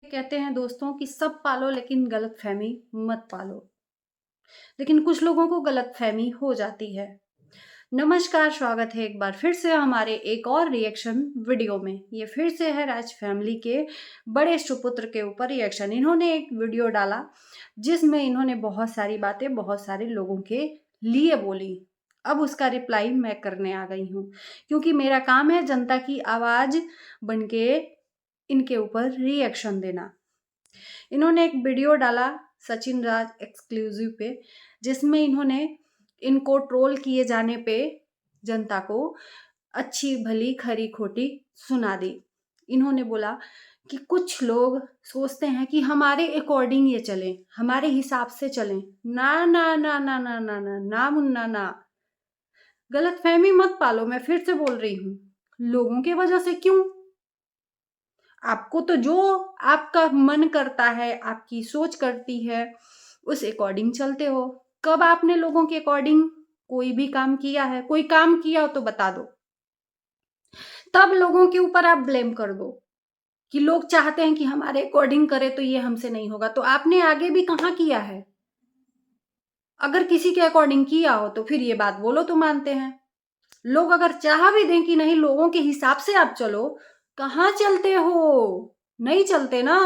कहते हैं दोस्तों कि सब पालो लेकिन गलतफहमी मत पालो। लेकिन कुछ लोगों को गलतफहमी हो जाती है। नमस्कार, स्वागत है एक बार फिर से हमारे एक और रिएक्शन वीडियो में। ये फिर से है राज फैमिली के बड़े सुपुत्र के ऊपर रिएक्शन। इन्होंने एक वीडियो डाला जिसमें इन्होंने बहुत सारी बातें बहुत सारे लोगों के लिए बोली। अब उसका रिप्लाई मैं करने आ गई हूँ, क्योंकि मेरा काम है जनता की आवाज बनके इनके ऊपर रिएक्शन देना। इन्होंने एक वीडियो डाला सचिन राज एक्सक्लूसिव पे, जिसमें इन्होंने इनको ट्रोल किए जाने पे जनता को अच्छी भली खरी खोटी सुना दी। इन्होंने बोला कि कुछ लोग सोचते हैं कि हमारे अकॉर्डिंग ये चलें, हमारे हिसाब से चलें। ना ना ना ना ना ना ना ना मुन्ना ना, गलतफहमी मत पालो। मैं फिर से बोल रही हूँ, लोगों की वजह से क्यों? आपको तो जो आपका मन करता है, आपकी सोच करती है, उस अकॉर्डिंग चलते हो। कब आपने लोगों के अकॉर्डिंग कोई भी काम किया है? कोई काम किया हो तो बता दो, तब लोगों के ऊपर आप ब्लेम कर दो कि लोग चाहते हैं कि हमारे अकॉर्डिंग करे तो ये हमसे नहीं होगा। तो आपने आगे भी कहाँ किया है? अगर किसी के अकॉर्डिंग किया हो तो फिर ये बात बोलो तो मानते हैं। लोग अगर चाह भी दें कि नहीं लोगों के हिसाब से आप चलो, कहाँ चलते हो? नहीं चलते ना।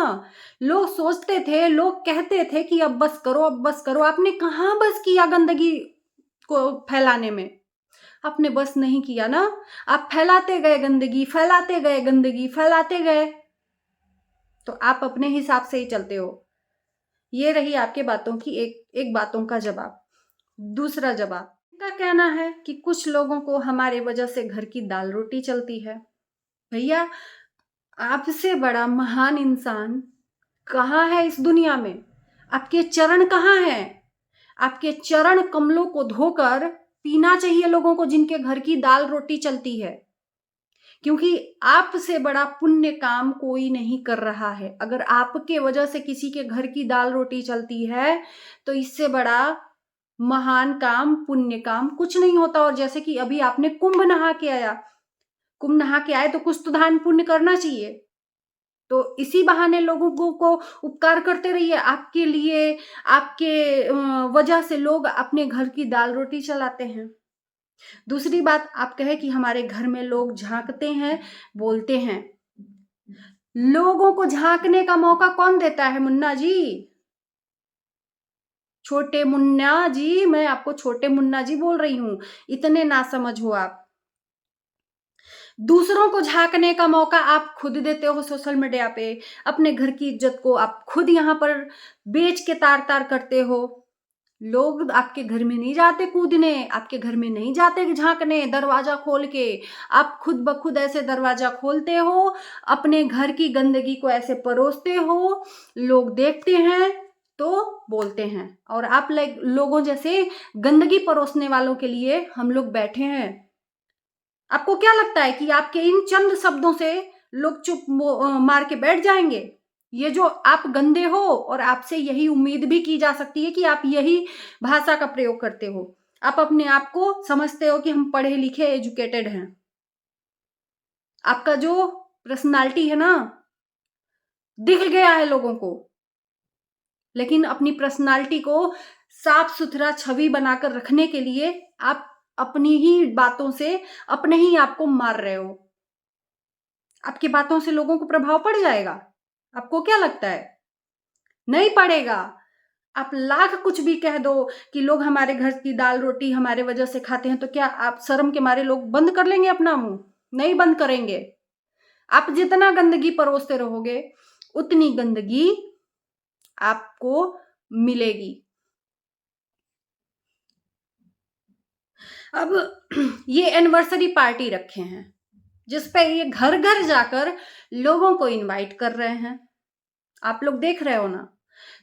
लोग सोचते थे, लोग कहते थे कि अब बस करो, अब बस करो। आपने कहाँ बस किया गंदगी को फैलाने में? आपने बस नहीं किया ना। आप फैलाते गए गंदगी, फैलाते गए गंदगी, फैलाते गए। तो आप अपने हिसाब से ही चलते हो। ये रही आपके बातों की एक एक बातों का जवाब। दूसरा जवाब, इनका कहना है कि कुछ लोगों को हमारे वजह से घर की दाल रोटी चलती है। भैया, आपसे बड़ा महान इंसान कहाँ है इस दुनिया में? आपके चरण कहाँ हैं? आपके चरण कमलों को धोकर पीना चाहिए लोगों को, जिनके घर की दाल रोटी चलती है। क्योंकि आपसे बड़ा पुण्य काम कोई नहीं कर रहा है। अगर आपके वजह से किसी के घर की दाल रोटी चलती है तो इससे बड़ा महान काम, पुण्य काम कुछ नहीं होता। और जैसे कि अभी आपने कुंभ नहा के आया, कुंभ नहा के आए तो कुछ तो दान पुण्य करना चाहिए। तो इसी बहाने लोगों को उपकार करते रहिए। आपके लिए, आपके वजह से लोग अपने घर की दाल रोटी चलाते हैं। दूसरी बात, आप कहे कि हमारे घर में लोग झांकते हैं, बोलते हैं। लोगों को झांकने का मौका कौन देता है मुन्ना जी? छोटे मुन्ना जी, मैं आपको छोटे मुन्ना जी बोल रही हूं। इतने नासमझ हो आप। दूसरों को झांकने का मौका आप खुद देते हो सोशल मीडिया पे। अपने घर की इज्जत को आप खुद यहां पर बेच के तार तार करते हो। लोग आपके घर में नहीं जाते कूदने, आपके घर में नहीं जाते झांकने दरवाजा खोल के। आप खुद ब खुद ऐसे दरवाजा खोलते हो, अपने घर की गंदगी को ऐसे परोसते हो। लोग देखते हैं तो बोलते हैं। और आप लोगों जैसे गंदगी परोसने वालों के लिए हम लोग बैठे हैं। आपको क्या लगता है कि आपके इन चंद शब्दों से लोग चुप मार के बैठ जाएंगे? ये जो आप गंदे हो, और आपसे यही उम्मीद भी की जा सकती है कि आप यही भाषा का प्रयोग करते हो। आप अपने आप को समझते हो कि हम पढ़े लिखे एजुकेटेड हैं। आपका जो पर्सनालिटी है ना, दिख गया है लोगों को। लेकिन अपनी पर्सनालिटी को साफ सुथरा छवि बनाकर रखने के लिए आप अपनी ही बातों से अपने ही आप को मार रहे हो। आपकी बातों से लोगों को प्रभाव पड़ जाएगा? आपको क्या लगता है? नहीं पड़ेगा। आप लाख कुछ भी कह दो कि लोग हमारे घर की दाल रोटी हमारे वजह से खाते हैं, तो क्या आप शर्म के मारे लोग बंद कर लेंगे अपना मुंह? नहीं बंद करेंगे। आप जितना गंदगी परोसते रहोगे, उतनी गंदगी आपको मिलेगी। अब ये एनिवर्सरी पार्टी रखे हैं, जिसपे ये घर घर जाकर लोगों को इनवाइट कर रहे हैं। आप लोग देख रहे हो ना,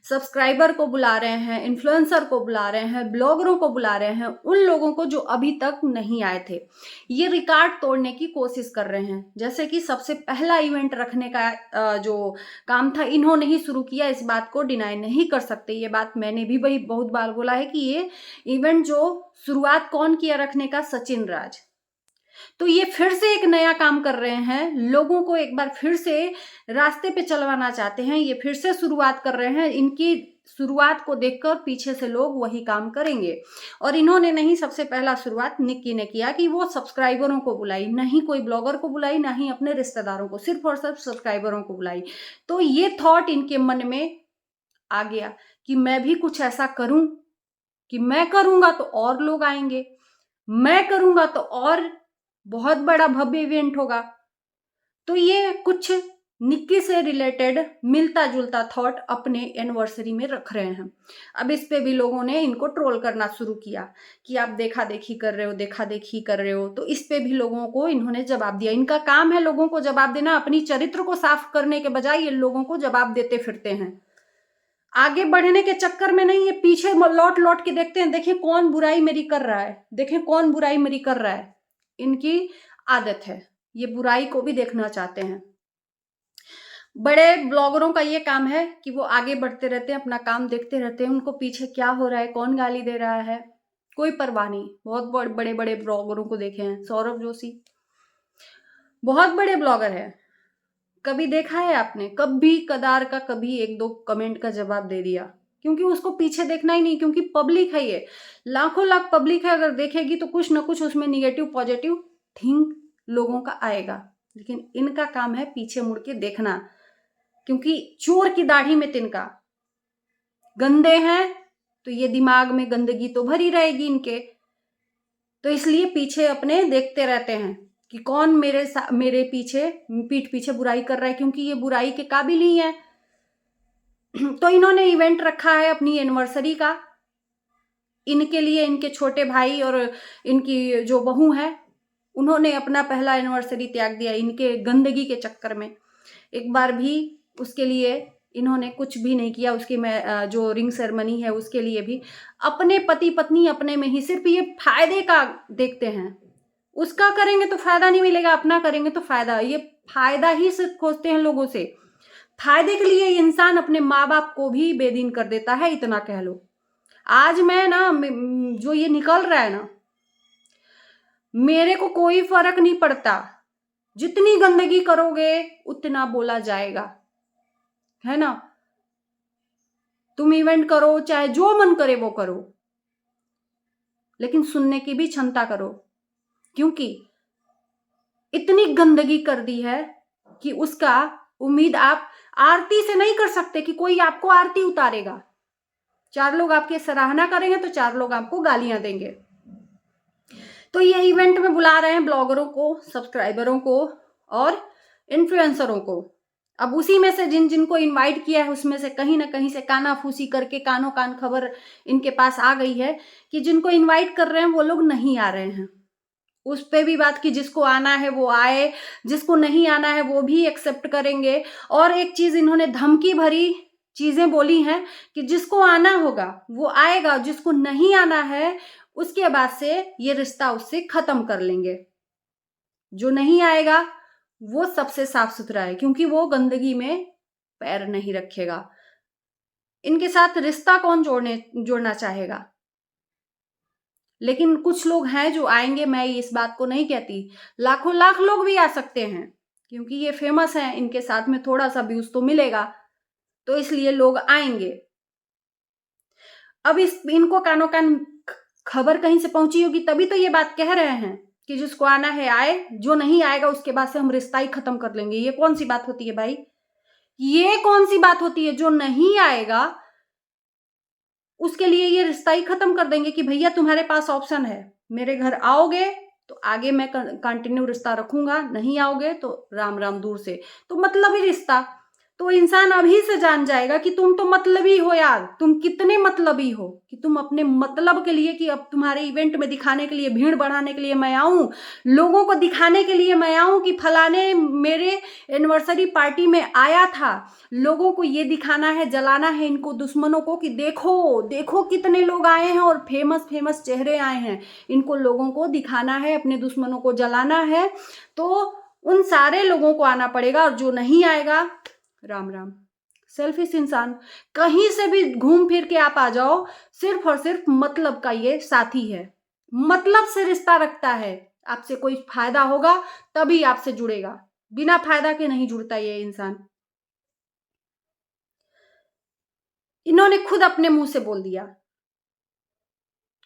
सब्सक्राइबर को बुला रहे हैं, इन्फ्लुएंसर को बुला रहे हैं, ब्लॉगरों को बुला रहे हैं, उन लोगों को जो अभी तक नहीं आए थे। ये रिकॉर्ड तोड़ने की कोशिश कर रहे हैं। जैसे कि सबसे पहला इवेंट रखने का जो काम था, इन्होंने ही शुरू किया। इस बात को डिनाई नहीं कर सकते। ये बात मैंने भी वही बहुत बार बोला है कि ये इवेंट जो शुरुआत कौन किया रखने का? सचिन राज। तो ये फिर से एक नया काम कर रहे हैं, लोगों को एक बार फिर से रास्ते पे चलवाना चाहते हैं, ये फिर से शुरुआत कर रहे हैं। इनकी शुरुआत को देखकर पीछे से लोग वही काम करेंगे। और इन्होंने नहीं सबसे पहला शुरुआत निक्की ने किया कि वो सब्सक्राइबरों को बुलाई, नहीं कोई ब्लॉगर को बुलाई, ना ही अपने रिश्तेदारों को, सिर्फ और सिर्फ सब्सक्राइबरों को बुलाई। तो ये थॉट इनके मन में आ गया कि मैं भी कुछ ऐसा करूं, कि मैं करूंगा तो और लोग आएंगे, मैं करूंगा तो और बहुत बड़ा भव्य इवेंट होगा। तो ये कुछ निक्की से रिलेटेड मिलता जुलता थॉट अपने एनिवर्सरी में रख रहे हैं। अब इस पे भी लोगों ने इनको ट्रोल करना शुरू किया कि आप देखा देखी कर रहे हो, देखा देखी कर रहे हो। तो इस पे भी लोगों को इन्होंने जवाब दिया। इनका काम है लोगों को जवाब देना, अपनी चरित्र को साफ करने के बजाय ये लोगों को जवाब देते फिरते हैं। आगे बढ़ने के चक्कर में नहीं, ये पीछे लौट लौट के देखते हैं, देखें कौन बुराई मेरी कर रहा है, देखें कौन बुराई मेरी कर रहा है। इनकी आदत है, ये बुराई को भी देखना चाहते हैं। बड़े ब्लॉगरों का ये काम है कि वो आगे बढ़ते रहते हैं, अपना काम देखते रहते हैं, उनको पीछे क्या हो रहा है, कौन गाली दे रहा है, कोई परवाह नहीं। बहुत बड़े बड़े ब्लॉगरों को देखे हैं, सौरभ जोशी बहुत बड़े ब्लॉगर है। कभी देखा है आपने, कभी कदार का कभी एक दो कमेंट का जवाब दे दिया? क्योंकि उसको पीछे देखना ही नहीं, क्योंकि पब्लिक है, ये लाखों लाख पब्लिक है, अगर देखेगी तो कुछ ना कुछ उसमें निगेटिव पॉजिटिव थिंक लोगों का आएगा। लेकिन इनका काम है पीछे मुड़ के देखना, क्योंकि चोर की दाढ़ी में तिनका, गंदे हैं तो ये दिमाग में गंदगी तो भरी रहेगी इनके, तो इसलिए पीछे अपने देखते रहते हैं कि कौन मेरे पीछे पीठ पीछे बुराई कर रहा है, क्योंकि ये बुराई के काबिल ही है। तो इन्होंने इवेंट रखा है अपनी एनिवर्सरी का, इनके लिए इनके छोटे भाई और इनकी जो बहू है, उन्होंने अपना पहला एनिवर्सरी त्याग दिया इनके गंदगी के चक्कर में। एक बार भी उसके लिए इन्होंने कुछ भी नहीं किया। उसकी जो रिंग सेरेमनी है उसके लिए भी अपने पति पत्नी अपने में ही सिर्फ ये फायदे का देखते हैं। उसका करेंगे तो फायदा नहीं मिलेगा, अपना करेंगे तो फायदा, ये फायदा ही सिर्फ खोजते हैं लोगों से। फायदे के लिए इंसान अपने माँ बाप को भी बेदीन कर देता है, इतना कह लो। आज मैं ना जो ये निकल रहा है ना, मेरे को कोई फर्क नहीं पड़ता, जितनी गंदगी करोगे उतना बोला जाएगा, है ना। तुम इवेंट करो, चाहे जो मन करे वो करो, लेकिन सुनने की भी क्षमता करो, क्योंकि इतनी गंदगी कर दी है कि उसका उम्मीद आप आरती से नहीं कर सकते कि कोई आपको आरती उतारेगा। 4 लोग आपकी सराहना करेंगे तो 4 लोग आपको गालियां देंगे। तो ये इवेंट में बुला रहे हैं ब्लॉगरों को, सब्सक्राइबरों को और इन्फ्लुएंसरों को। अब उसी में से जिन जिनको इनवाइट किया है उसमें से कहीं ना कहीं से कानाफूसी करके कानों कान खबर इनके पास आ गई है कि जिनको इनवाइट कर रहे हैं वो लोग नहीं आ रहे हैं। उस पे भी बात की, जिसको आना है वो आए, जिसको नहीं आना है वो भी एक्सेप्ट करेंगे। और एक चीज इन्होंने धमकी भरी चीजें बोली हैं कि जिसको आना होगा वो आएगा, जिसको नहीं आना है उसके बाद से ये रिश्ता उससे खत्म कर लेंगे। जो नहीं आएगा वो सबसे साफ सुथरा है, क्योंकि वो गंदगी में पैर नहीं रखेगा। इनके साथ रिश्ता कौन जोड़ना चाहेगा? लेकिन कुछ लोग हैं जो आएंगे, मैं इस बात को नहीं कहती, लाखों लाख लोग भी आ सकते हैं, क्योंकि ये फेमस हैं, इनके साथ में थोड़ा सा व्यूज तो मिलेगा, तो इसलिए लोग आएंगे। अब इनको कानों कान खबर कहीं से पहुंची होगी, तभी तो ये बात कह रहे हैं कि जिसको आना है आए, जो नहीं आएगा उसके बाद से हम रिश्ता ही खत्म कर लेंगे। ये कौन सी बात होती है भाई? ये कौन सी बात होती है? जो नहीं आएगा उसके लिए ये रिश्ता ही खत्म कर देंगे कि भैया तुम्हारे पास ऑप्शन है, मेरे घर आओगे तो आगे मैं कंटिन्यू रिश्ता रखूंगा, नहीं आओगे तो राम राम दूर से। तो मतलब ही रिश्ता, तो इंसान अभी से जान जाएगा कि तुम तो मतलबी हो यार, तुम कितने मतलबी हो कि तुम अपने मतलब के लिए, कि अब तुम्हारे इवेंट में दिखाने के लिए, भीड़ बढ़ाने के लिए मैं आऊं, लोगों को दिखाने के लिए मैं आऊं कि फलाने मेरे एनिवर्सरी पार्टी में आया था, लोगों को ये दिखाना है, जलाना है इनको दुश्मनों को कि देखो देखो कितने लोग आए हैं और फेमस फेमस चेहरे आए हैं। इनको लोगों को दिखाना है, अपने दुश्मनों को जलाना है, तो उन सारे लोगों को आना पड़ेगा। और जो नहीं आएगा राम राम। सेल्फिश इंसान, कहीं से भी घूम फिर के आप आ जाओ, सिर्फ और सिर्फ मतलब का ये साथी है, मतलब से रिश्ता रखता है आपसे कोई फायदा होगा तभी आपसे जुड़ेगा, बिना फायदा के नहीं जुड़ता ये इंसान। इन्होंने खुद अपने मुंह से बोल दिया।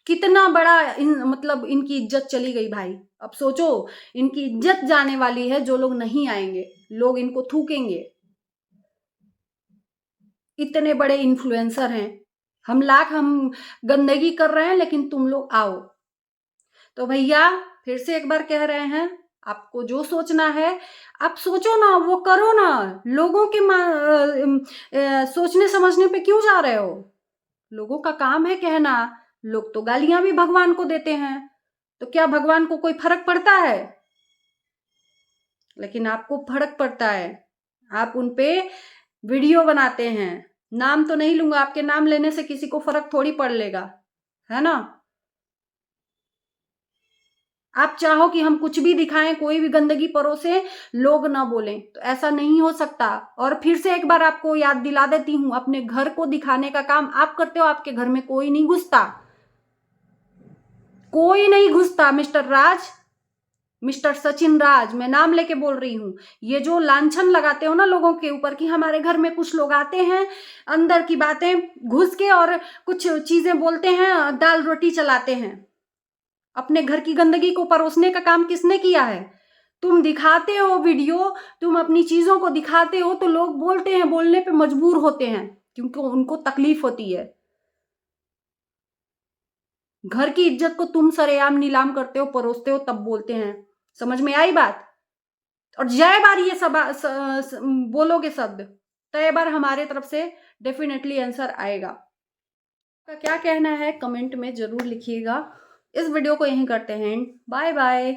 कितना बड़ा मतलब इनकी इज्जत चली गई भाई। अब सोचो, इनकी इज्जत जाने वाली है, जो लोग नहीं आएंगे, लोग इनको थूकेंगे। इतने बड़े इन्फ्लुएंसर हैं, हम गंदगी कर रहे हैं, लेकिन तुम लोग आओ। तो भैया फिर से एक बार कह रहे हैं, आपको जो सोचना है आप सोचो ना, वो करो ना। लोगों के सोचने समझने पे क्यों जा रहे हो? लोगों का काम है कहना। लोग तो गालियां भी भगवान को देते हैं, तो क्या भगवान को कोई फर्क पड़ता है? लेकिन आपको फर्क पड़ता है। आप उनपे वीडियो बनाते हैं। नाम तो नहीं लूंगा, आपके नाम लेने से किसी को फर्क थोड़ी पड़ लेगा, है ना? आप चाहो कि हम कुछ भी दिखाएं, कोई भी गंदगी परोसे, लोग ना बोलें, तो ऐसा नहीं हो सकता। और फिर से एक बार आपको याद दिला देती हूं, अपने घर को दिखाने का काम आप करते हो, आपके घर में कोई नहीं घुसता। कोई नहीं घुसता मिस्टर राज, मिस्टर सचिन राज, मैं नाम लेके बोल रही हूं। ये जो लांछन लगाते हो ना लोगों के ऊपर कि हमारे घर में कुछ लोग आते हैं, अंदर की बातें घुस के और कुछ चीजें बोलते हैं, दाल रोटी चलाते हैं। अपने घर की गंदगी को परोसने का काम किसने किया है? तुम दिखाते हो वीडियो, तुम अपनी चीजों को दिखाते हो, तो लोग बोलते हैं, बोलने पे मजबूर होते हैं, क्योंकि उनको तकलीफ होती है। घर की इज्जत को तुम सरेआम नीलाम करते हो, परोसते हो, तब बोलते हैं। समझ में आई बात? और जय बार ये सब बोलोगे शब्द, तय बार हमारे तरफ से डेफिनेटली आंसर आएगा। आपका क्या कहना है कमेंट में जरूर लिखिएगा। इस वीडियो को यहीं करते हैं। Bye bye.